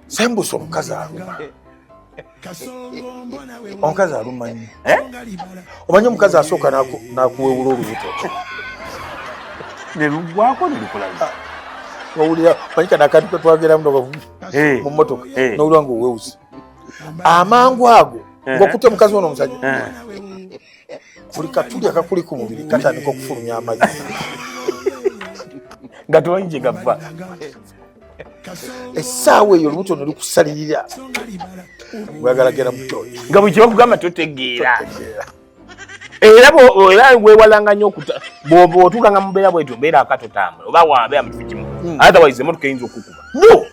Sembuso omukazi aluma. Omukazi aluma nnyo. Omanyi omukazi asooka n'akuweewula olubuto. Ne lugwako ne lukola. Owulira manyi kana akantu ke twageramu mu mmotoka n'owulira ng'owewusi. Amangu ago ng'okutte omukazi ono omusajja. Buli katuli akakuli ku mubiri katandika okufulumya amazzi. Nga tomanyi gye gava. Essaawa eyo olubuto ne lukusalirira. Bwagalagera mu kyoto. Nga bwe kibakugamba totegeera. Era weewalanga nnyo bw'otuukanga mu mbeera bwetyo mbeera akatotambula oba wabeera mu kifo kimu. Otherwise emmotoka eyinza okukuba. No!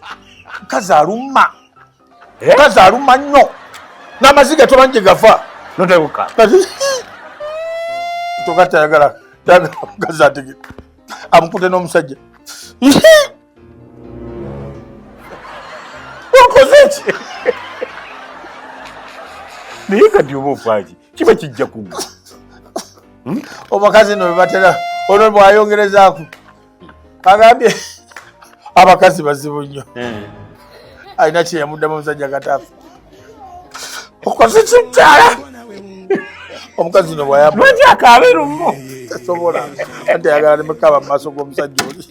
Mukazi aluma. Mukazi aluma nnyo. N'amaziga tomanyi gye gafa. Notebuka. Tokatayagala mukazi ategere. Amukute n'omusajja. Okoze ki? Naye kati oba ofaaki kiba kijja kugwa. Omukazi no bebatera ono bwayongerezaako agambye abakazi bazibu nnyo. Alina kye yamuddamu omusajja kataafu. Okoze ki mukyala? Omukazi no bwayamba. Lwaki akaabe lumu? Tasobola. Ate ayagala ne mukaba mu maaso g'omusajja oli.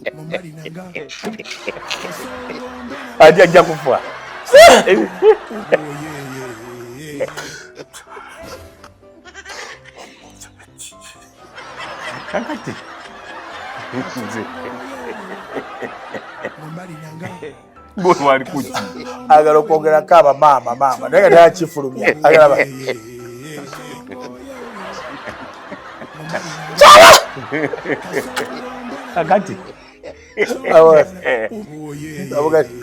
Ajja kufa. Kakati. Bwe wali kuki. Agala okwongerako abamaama naye nga tayakifulumya. Agala kakati. Abogati.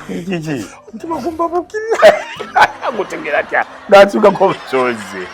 Kiki. Omutima gumbabukira. Agutegera atya. N'atuukako obusozi.